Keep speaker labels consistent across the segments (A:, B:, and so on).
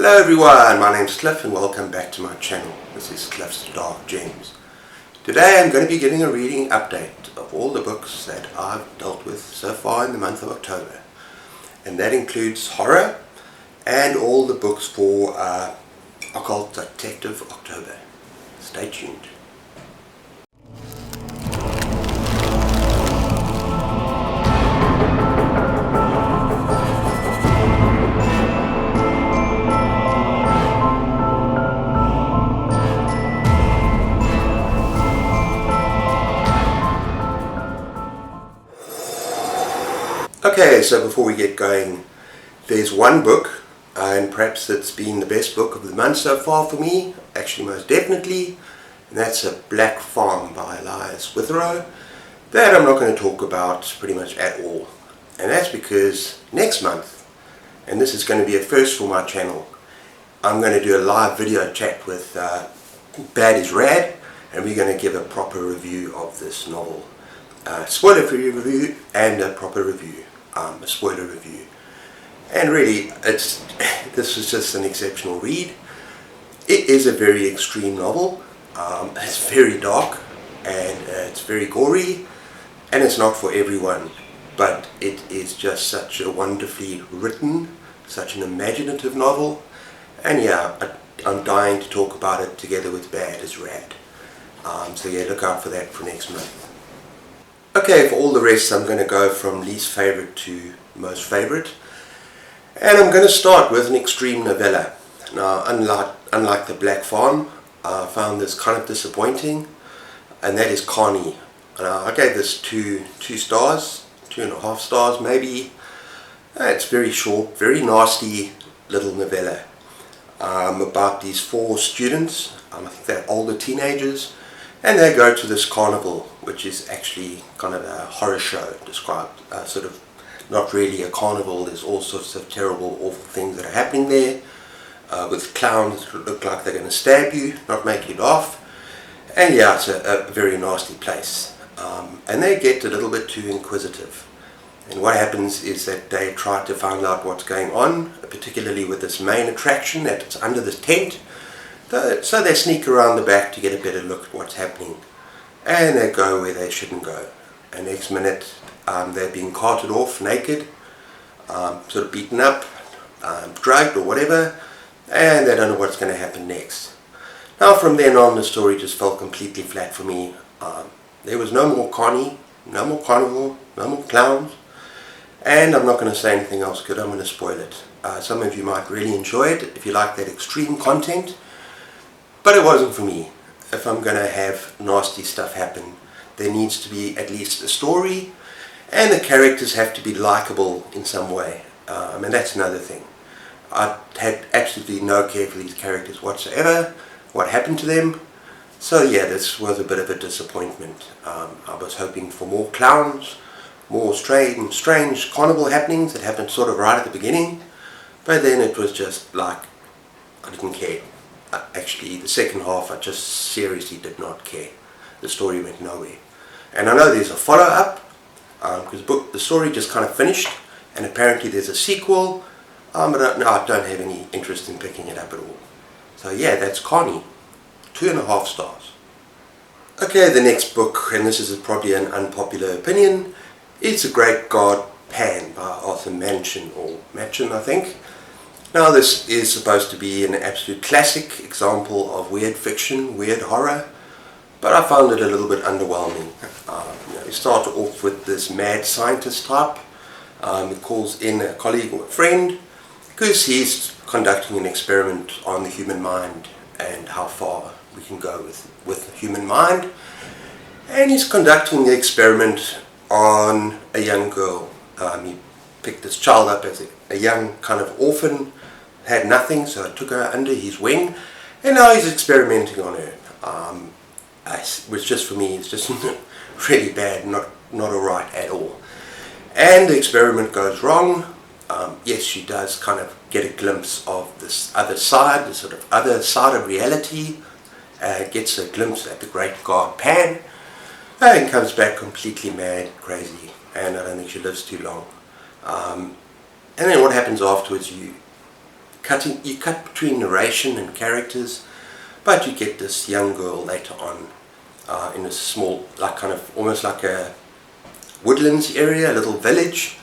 A: Hello everyone, my name's Cliff and welcome back to my channel. This is Cliff's Dark Gems. Today I'm going to be giving a reading update of all the books that I've dealt with so far in the month of October. And that includes horror and all the books for Occult Detective October. Stay tuned. Okay, so before we get going, there's one book, and perhaps it's been the best book of the month so far for me, actually most definitely, and that's A Black Farm by Elias Withrow, that I'm not going to talk about pretty much at all. And that's because next month, and this is going to be a first for my channel, I'm going to do a live video chat with Bad is Rad, and we're going to give a proper review of this novel. Spoiler-free review and a proper review. A spoiler review, and really this was just an exceptional read. It is a very extreme novel. It's very dark and it's very gory, and it's not for everyone, but it is just such a wonderfully written, such an imaginative novel, and yeah, I'm dying to talk about it together with Bad is Rad. So yeah, look out for that for next month. Okay, for all the rest I'm going to go from least favourite to most favourite, and I'm going to start with an extreme novella. Now, unlike The Black Farm, I found this kind of disappointing, and that is Carney. I gave this two stars, 2.5 stars maybe. It's very short, very nasty little novella about these 4 students. I think they're older teenagers. And they go to this carnival, which is actually kind of a horror show described, sort of not really a carnival. There's all sorts of terrible, awful things that are happening there, with clowns that look like they're going to stab you, not make you laugh. And yeah, it's a very nasty place. And they get a little bit too inquisitive. And what happens is that they try to find out what's going on, particularly with this main attraction that's under this tent. So they sneak around the back to get a better look at what's happening, and they go where they shouldn't go. And next minute they're being carted off naked, sort of beaten up, drugged or whatever, and they don't know what's going to happen next. Now from then on the story just fell completely flat for me. There was no more Carney, no more carnival, no more clowns, and I'm not going to say anything else because I'm going to spoil it. Some of you might really enjoy it if you like that extreme content. But it wasn't for me. If I'm going to have nasty stuff happen, there needs to be at least a story, and the characters have to be likable in some way. And that's another thing. I had absolutely no care for these characters whatsoever, what happened to them. So yeah, this was a bit of a disappointment. I was hoping for more clowns, more strange carnival happenings that happened sort of right at the beginning, but then it was just like, I didn't care. Actually, the second half I just seriously did not care. The story went nowhere. And I know there's a follow-up, because the story just kind of finished, and apparently there's a sequel, but I don't have any interest in picking it up at all. So yeah, that's Carney, 2.5 stars. Okay, the next book, and this is probably an unpopular opinion, is The Great God Pan by Arthur Machen, or Machen I think. Now this is supposed to be an absolute classic example of weird fiction, weird horror, but I found it a little bit underwhelming. You start off with this mad scientist type who calls in a colleague or a friend because he's conducting an experiment on the human mind and how far we can go with the human mind. And he's conducting the experiment on a young girl. He picked this child up as a young kind of orphan, had nothing, so I took her under his wing, and now he's experimenting on her. Which just for me is just really bad, not alright at all. And the experiment goes wrong. Yes, she does kind of get a glimpse of this other side, the sort of other side of reality, gets a glimpse at the Great God Pan, and comes back completely mad, crazy, and I don't think she lives too long. And then what happens afterwards, you you cut between narration and characters, but you get this young girl later on in a small, like kind of almost like a woodlands area, a little village,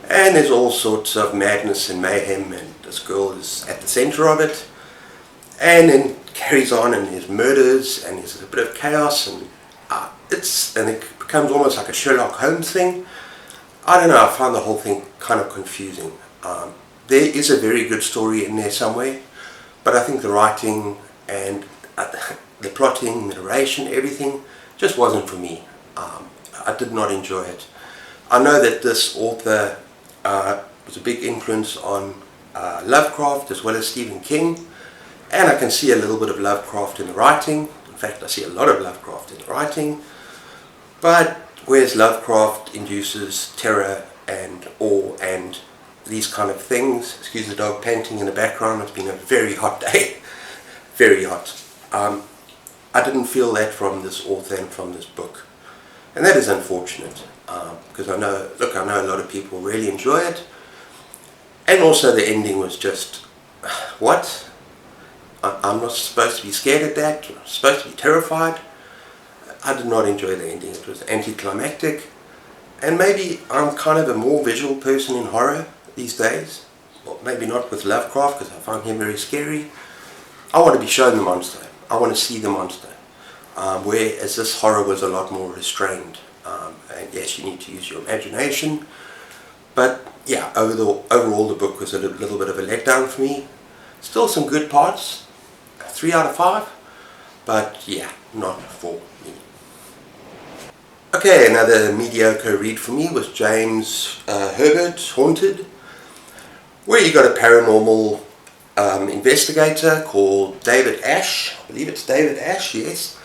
A: and there's all sorts of madness and mayhem, and this girl is at the center of it, and then carries on, and there's murders, and there's a bit of chaos, and it becomes almost like a Sherlock Holmes thing. I don't know, I find the whole thing kind of confusing. There is a very good story in there somewhere, but I think the writing and the plotting, the narration, everything just wasn't for me. I did not enjoy it. I know that this author was a big influence on Lovecraft as well as Stephen King, and I can see a little bit of Lovecraft in the writing. In fact, I see a lot of Lovecraft in the writing, but whereas Lovecraft induces terror and awe and these kind of things, excuse the dog panting in the background, it's been a very hot day, very hot. I didn't feel that from this author and from this book, and that is unfortunate, because I know a lot of people really enjoy it, and also the ending was just, what? I'm not supposed to be scared at that, I'm supposed to be terrified. I did not enjoy the ending. It was anticlimactic, and maybe I'm kind of a more visual person in horror these days. Well, maybe not with Lovecraft, because I find him very scary. I want to be shown the monster. I want to see the monster. Whereas this horror was a lot more restrained. And yes, you need to use your imagination. But yeah, overall the book was a little bit of a letdown for me. Still some good parts. 3 out of 5. But yeah, not for me. Okay, another mediocre read for me was James Herbert's Haunted, where you got a paranormal investigator called David Ash. I believe it's David Ash, yes.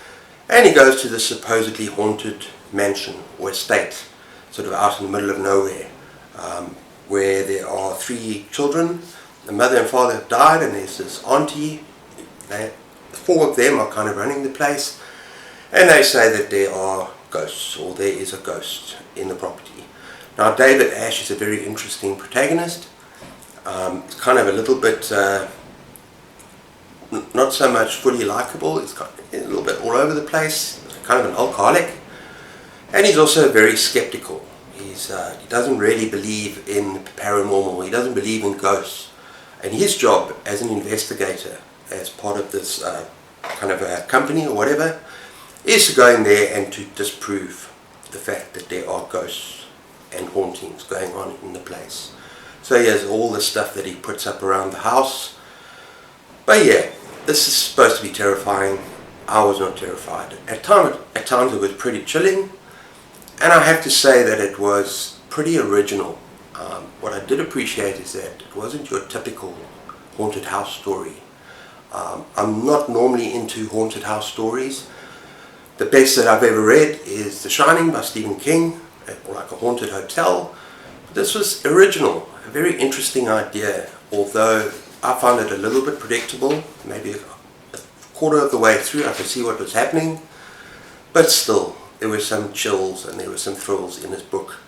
A: And he goes to this supposedly haunted mansion or estate, sort of out in the middle of nowhere, where there are 3 children. The mother and father have died, and there's this auntie. 4 of them are kind of running the place, and they say that there are ghosts, or there is a ghost in the property. Now David Ash is a very interesting protagonist. It's kind of a little bit not so much fully likable. It's kind of a little bit all over the place, kind of an alcoholic, and he's also very skeptical. He doesn't really believe in paranormal, he doesn't believe in ghosts, and his job as an investigator, as part of this kind of a company or whatever, is to go in there and to disprove the fact that there are ghosts and hauntings going on in the place. So he has all the stuff that he puts up around the house. But yeah, this is supposed to be terrifying. I was not terrified. At times it was pretty chilling, and I have to say that it was pretty original. What I did appreciate is that it wasn't your typical haunted house story. I'm not normally into haunted house stories. The best that I've ever read is The Shining by Stephen King, like a haunted hotel. This was original, a very interesting idea, although I found it a little bit predictable. Maybe a quarter of the way through I could see what was happening, but still there were some chills and there were some thrills in this book,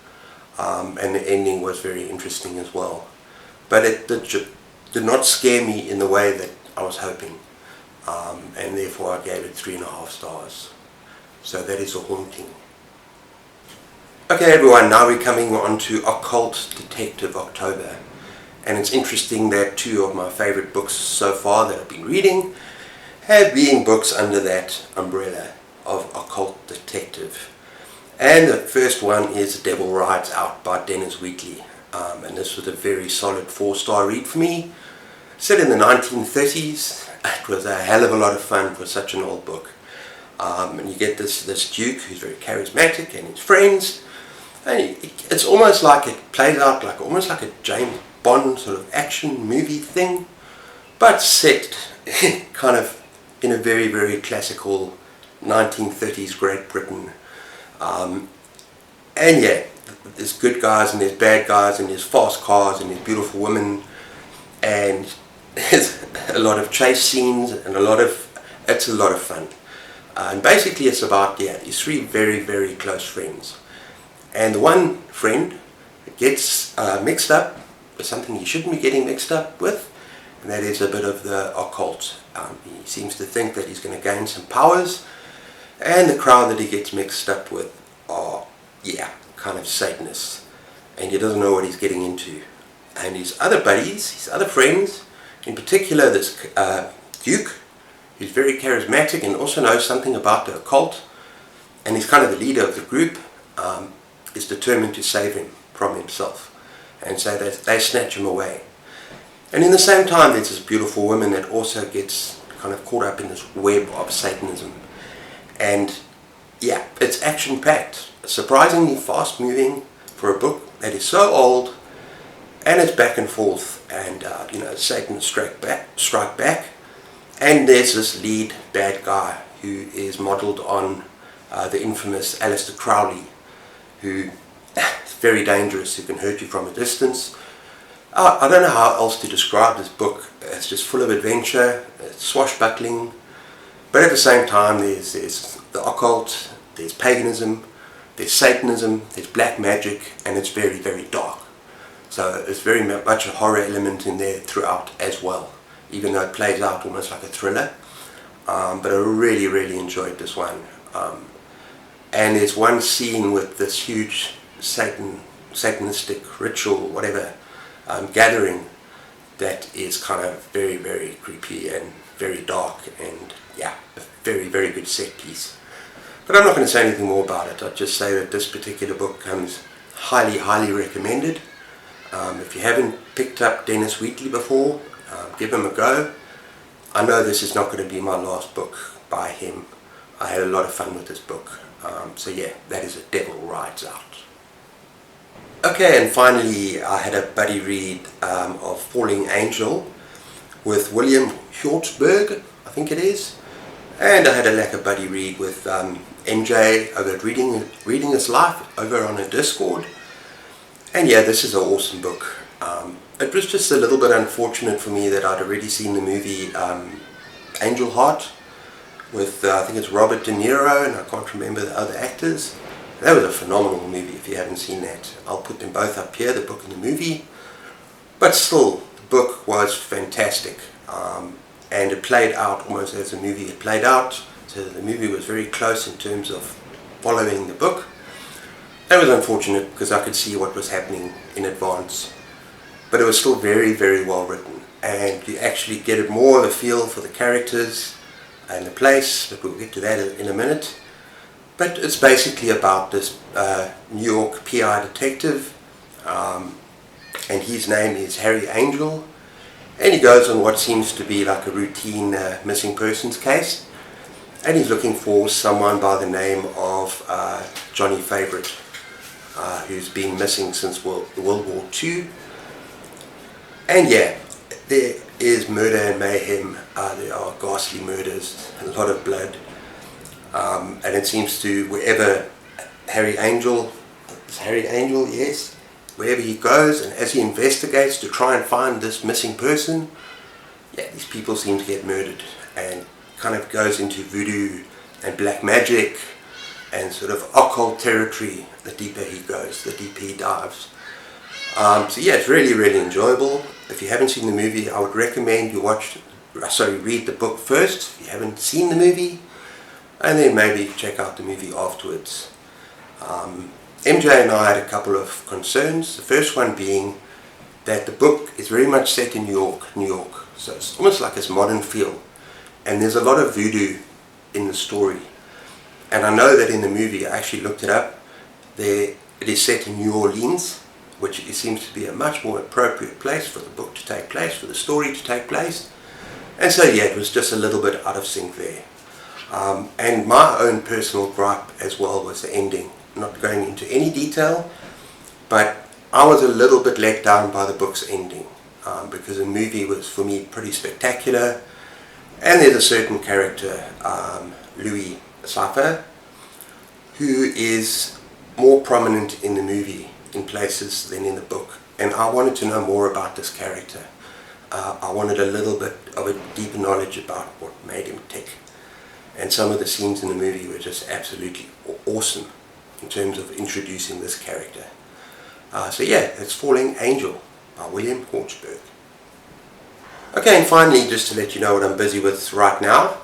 A: and the ending was very interesting as well. But it did not scare me in the way that I was hoping, and therefore I gave it 3.5 stars. So that is A Haunting. Okay everyone, now we're coming on to Occult Detective October, and it's interesting that 2 of my favorite books so far that I've been reading have been books under that umbrella of Occult Detective. And the first one is The Devil Rides Out by Dennis Wheatley, and this was a very solid 4-star read for me. Set in the 1930s, it was a hell of a lot of fun for such an old book. And you get this Duke who's very charismatic and his friends, and it's almost like it plays out like almost like a James Bond sort of action movie thing, but set kind of in a very, very classical 1930s Great Britain. And yeah, there's good guys and there's bad guys and there's fast cars and there's beautiful women, and there's a lot of chase scenes and it's a lot of fun. And basically it's about these 3 very, very close friends, and the one friend gets mixed up with something he shouldn't be getting mixed up with, and that is a bit of the occult. He seems to think that he's going to gain some powers, and the crowd that he gets mixed up with are, yeah, kind of Satanists, and he doesn't know what he's getting into. And his other buddies, his other friends, in particular this Duke, who's very charismatic and also knows something about the occult, and he's kind of the leader of the group, is determined to save him from himself, and so they snatch him away. And in the same time, there's this beautiful woman that also gets kind of caught up in this web of Satanism. And yeah, it's action-packed, surprisingly fast-moving for a book that is so old, and it's back and forth, and you know, Satan strike back, and there's this lead bad guy who is modelled on the infamous Aleister Crowley, who is very dangerous, who can hurt you from a distance. I don't know how else to describe this book. It's just full of adventure, it's swashbuckling, but at the same time there's the occult, there's paganism, there's Satanism, there's black magic, and it's very, very dark. So there's very much a horror element in there throughout as well, even though it plays out almost like a thriller. But I really, really enjoyed this one. And there's one scene with this huge satanistic ritual, whatever, gathering that is kind of very, very creepy and very dark, and yeah, a very, very good set piece. But I'm not going to say anything more about it. I'll just say that this particular book comes highly, highly recommended. If you haven't picked up Dennis Wheatley before, give him a go. I know this is not going to be my last book by him. I had a lot of fun with this book. So yeah, that is A Devil Rides Out. Okay, and finally I had a buddy read of Falling Angel with William Hjortsberg, I think it is. And I had a lacquer buddy read with MJ over at Reading His Life over on a Discord. And yeah, this is an awesome book. It was just a little bit unfortunate for me that I'd already seen the movie Angel Heart with, I think it's Robert De Niro, and I can't remember the other actors. That was a phenomenal movie if you haven't seen that. I'll put them both up here, the book and the movie. But still, the book was fantastic. And it played out almost as the movie had played out. So the movie was very close in terms of following the book. That was unfortunate because I could see what was happening in advance. But it was still very, very well written. And you actually get more of a feel for the characters and the place, but we'll get to that in a minute. But it's basically about this New York PI detective, and his name is Harry Angel, and he goes on what seems to be like a routine missing persons case, and he's looking for someone by the name of Johnny Favorite, who's been missing since World War II. And yeah, there is murder and mayhem. There are ghastly murders, a lot of blood, and it seems to, wherever Harry Angel, yes, wherever he goes, and as he investigates to try and find this missing person, yeah, these people seem to get murdered, and kind of goes into voodoo and black magic and sort of occult territory. The deeper he goes, the deeper he dives. So yeah, it's really, really enjoyable. If you haven't seen the movie, I would recommend you read the book first if you haven't seen the movie, and then maybe check out the movie afterwards. MJ and I had a couple of concerns. The first one being that the book is very much set in New York. So it's almost like this modern feel, and there's a lot of voodoo in the story. And I know that in the movie, I actually looked it up, it is set in New Orleans, which seems to be a much more appropriate place for the book to take place, for the story to take place. And so yeah, it was just a little bit out of sync there. And my own personal gripe as well was the ending. Not going into any detail, but I was a little bit let down by the book's ending, because the movie was for me pretty spectacular, and there's a certain character, Louis Cypher, who is more prominent in the movie in places than in the book, and I wanted to know more about this character. I wanted a little bit of a deeper knowledge about what made him tick, and some of the scenes in the movie were just absolutely awesome in terms of introducing this character. So yeah, it's Falling Angel by William Hjortsberg. Okay, and finally, just to let you know what I'm busy with right now,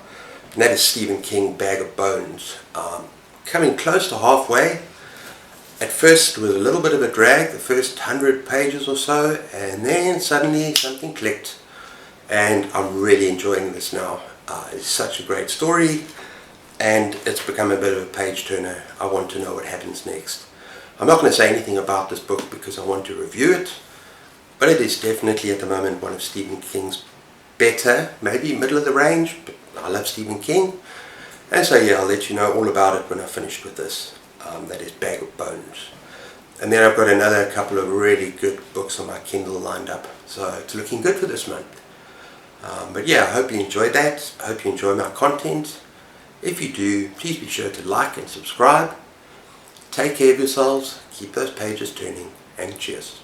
A: and that is Stephen King, Bag of Bones. Coming close to halfway. At first it was a little bit of a drag, the first 100 pages or so, and then suddenly something clicked, and I'm really enjoying this now. It's such a great story, and it's become a bit of a page turner. I want to know what happens next. I'm not going to say anything about this book because I want to review it, but it is definitely at the moment one of Stephen King's better, maybe middle of the range, but I love Stephen King. And so yeah, I'll let you know all about it when I've finished with this. That is Bag of Bones. And then I've got another couple of really good books on my Kindle lined up. So it's looking good for this month. But yeah, I hope you enjoyed that. I hope you enjoy my content. If you do, please be sure to like and subscribe. Take care of yourselves, keep those pages turning, and cheers.